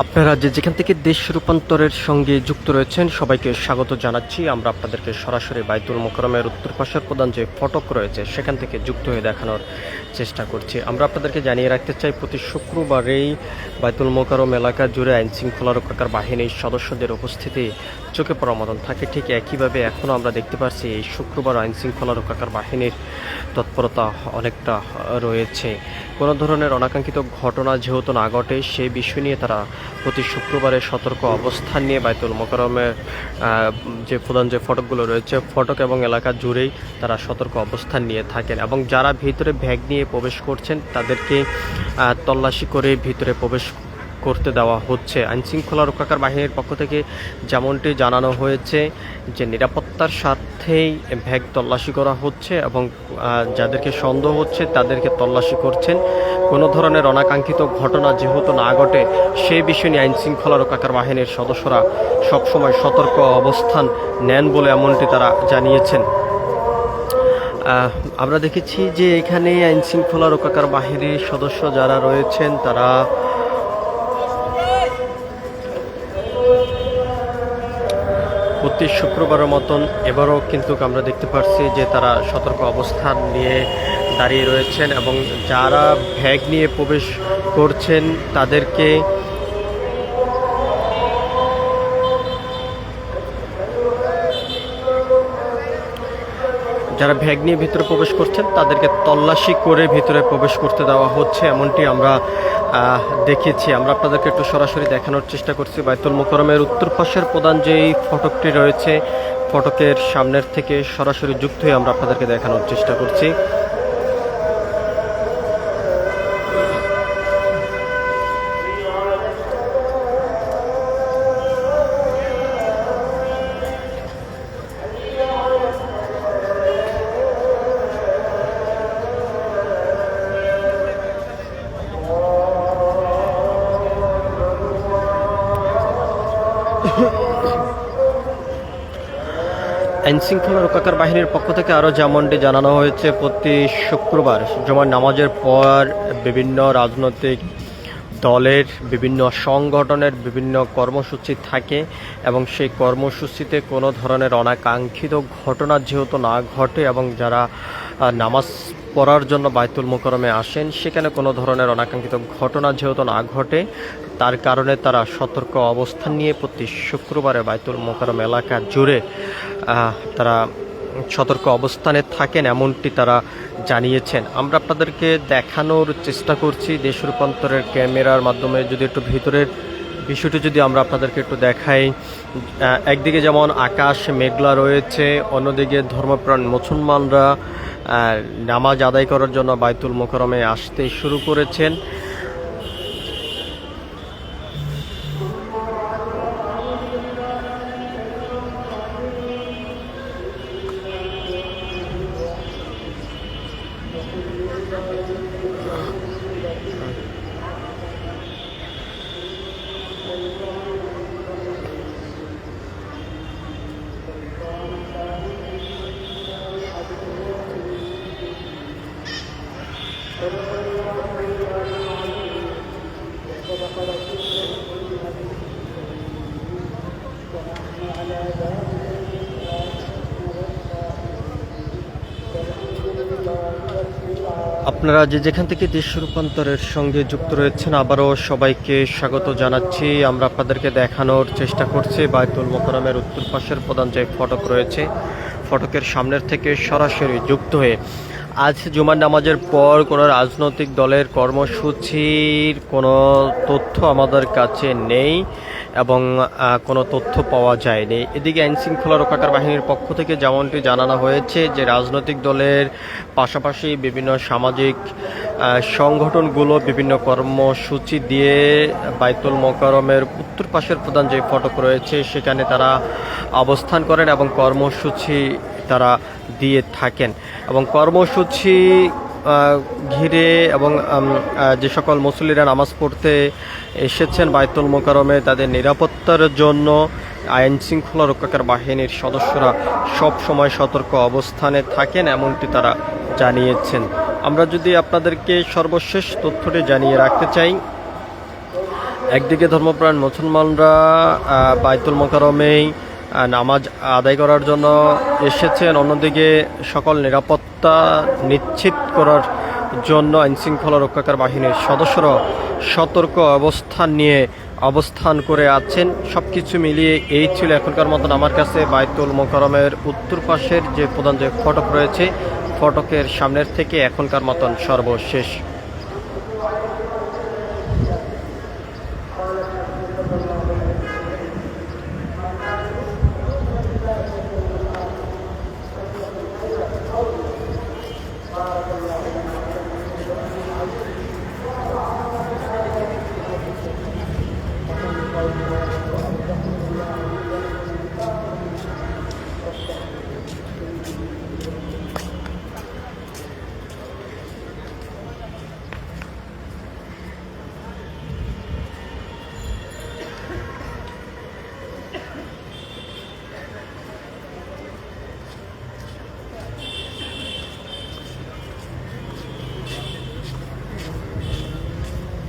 আপনারা যেখান থেকে দেশ রূপান্তরের সঙ্গে যুক্ত রয়েছেন সবাইকে স্বাগত জানাচ্ছি। আমরা আপনাদেরকে সরাসরি বাইতুল মোকাররমের উত্তর পাশের প্রধান যে ফটক রয়েছে সেখান থেকে যুক্ত হয়ে দেখানোর চেষ্টা করছি। আমরা আপনাদেরকে জানিয়ে রাখতে চাই, প্রতি শুক্রবারেই বাইতুল মোকাররম এলাকা জুড়ে আইন শৃঙ্খলা রক্ষাকার বাহিনীর সদস্যদের উপস্থিতি চোখে পড়ার মতন থাকে। ঠিক একইভাবে এখনও আমরা দেখতে পাচ্ছি এই শুক্রবার আইন শৃঙ্খলা রক্ষাকার বাহিনীর তৎপরতা অনেকটা রয়েছে। কোনো ধরনের অনাকাঙ্ক্ষিত ঘটনা যেহেতু না ঘটে সেই বিষয় নিয়ে তারা প্রতি শুক্রবারে সতর্ক অবস্থান নিয়ে বাইতুল মোকাররমের যে প্রধান যে ফটকগুলো রয়েছে ফটক এবং এলাকা জুড়েই তারা সতর্ক অবস্থান নিয়ে থাকেন এবং যারা ভিতরে ব্যাগ নিয়ে প্রবেশ করছেন তাদেরকে তল্লাশি করে ভিতরে প্রবেশ করতে দেওয়া হচ্ছে। আইনশৃঙ্খলা রক্ষাকার বাহিনীর পক্ষ থেকে যেমনটি জানানো হয়েছে যে নিরাপত্তার স্বার্থেই ব্যাগ তল্লাশি করা হচ্ছে এবং যাদেরকে সন্দেহ হচ্ছে তাদেরকে তল্লাশি করছেন। কোনো ধরনের অনাকাঙ্ক্ষিত ঘটনা যেহেতু না ঘটে সেই বিষয় নিয়ে আইনশৃঙ্খলা রক্ষাকার বাহিনীর সদস্যরা সবসময় সতর্ক অবস্থান নেন বলে এমনটি তারা জানিয়েছেন। আমরা দেখেছি যে এখানে আইনশৃঙ্খলা রক্ষাকার বাহিনীর সদস্য যারা রয়েছেন তারা প্রতি শুক্রবারের মতন এবারও কিন্তু আমরা দেখতে পাচ্ছি যে তারা সতর্ক অবস্থান নিয়ে দাঁড়িয়ে রয়েছেন এবং যারা ব্যাগ নিয়ে প্রবেশ করছেন তাদেরকে যারা ব্যাগ নিয়ে ভিতরে প্রবেশ করছেন তাদেরকে তল্লাশি করে ভিতরে প্রবেশ করতে দেওয়া হচ্ছে, এমনটি আমরা দেখেছি। আমরা আপনাদেরকে একটু সরাসরি দেখানোর চেষ্টা করছি। বাইতুল মোকাররমের উত্তর পাশের প্রধান যেই ফটকটি রয়েছে ফটকের সামনের থেকে সরাসরি যুক্ত হয়ে আমরা আপনাদেরকে দেখানোর চেষ্টা করছি। আইনশৃঙ্খলা রক্ষাকার বাহিনীর পক্ষ থেকে আরও যেমনটি জানানো হয়েছে, প্রতি শুক্রবার জুমার নামাজের পর বিভিন্ন রাজনৈতিক দলের বিভিন্ন সংগঠনের বিভিন্ন কর্মসূচি থাকে এবং সেই কর্মসূচিতে কোনো ধরনের অনাকাঙ্ক্ষিত ঘটনা যেহেতু না ঘটে এবং যারা নামাজ পড়ার জন্য বাইতুল মোকাররমে আসেন সেখানে কোনো ধরনের অনাকাঙ্ক্ষিত ঘটনা যেহেতু না ঘটে তার কারণে তারা সতর্ক অবস্থান নিয়ে প্রতি শুক্রবারে বাইতুল মোকাররম এলাকা জুড়ে তারা সতর্ক অবস্থানে থাকেন এমনটি তারা জানিয়েছেন। আমরা আপনাদেরকে দেখানোর চেষ্টা করছি দেশ রূপান্তরের ক্যামেরার মাধ্যমে। যদি একটু ভিতরের বিষয়টি যদি আমরা আপনাদেরকে একটু দেখাই, একদিকে যেমন আকাশ মেঘলা রয়েছে, অন্যদিকে ধর্মপ্রাণ মুসলমানরা নামাজ আদায় করার জন্য বাইতুল মোকাররমে আসতে শুরু করেছেন। আপনারা যেখান থেকে দেশ রূপান্তরের সঙ্গে যুক্ত রয়েছেন আবারও সবাইকে স্বাগত জানাচ্ছি। আমরা আপনাদেরকে দেখানোর চেষ্টা করছি বাইতুল মোকাররমের উত্তর পাশের প্রধান যে ফটক রয়েছে ফটকের সামনের থেকে সরাসরি যুক্ত হয়ে আজ জুমার নামাজের পর কোনো রাজনৈতিক দলের কর্মসূচির কোনো তথ্য আমাদের কাছে নেই এবং কোনো তথ্য পাওয়া যায়নি। এদিকে আইনশৃঙ্খলা রক্ষাকার বাহিনীর পক্ষ থেকে যেমনটি জানানো হয়েছে যে রাজনৈতিক দলের পাশাপাশি বিভিন্ন সামাজিক সংগঠনগুলো বিভিন্ন কর্মসূচি দিয়ে বাইতুল মোকাররমের উত্তর পাশের প্রধান যে ফটক রয়েছে সেখানে তারা অবস্থান করেন এবং কর্মসূচি তারা দিয়ে থাকেন এবং কর্মসূচি ঘিরে এবং যে সকল মুসল্লিরা নামাজ পড়তে এসেছেন বাইতুল মোকাররমে তাদের নিরাপত্তার জন্য আইন শৃঙ্খলা রক্ষাকার বাহিনীর সদস্যরা সব সময় সতর্ক অবস্থানে থাকেন এমনটি তারা জানিয়েছেন। আমরা যদি আপনাদেরকে সর্বশেষ তথ্যটি জানিয়ে রাখতে চাই, একদিকে ধর্মপ্রাণ মুসলমানরা বাইতুল মোকাররমেই নামাজ আদায় করার জন্য এসেছেন, অন্যদিকে সকল নিরাপত্তা নিশ্চিত করার জন্য আইনশৃঙ্খলা রক্ষাকারী বাহিনীর সদস্যরা সতর্ক অবস্থান করে আছেন। সব কিছু মিলিয়ে এই ছিল এখনকার মতন আমার কাছে বাইতুল মোকাররমের উত্তর পাশের যে প্রধান যে ফটক রয়েছে, ফটকের সামনের থেকে এখনকার মতন সর্বশেষ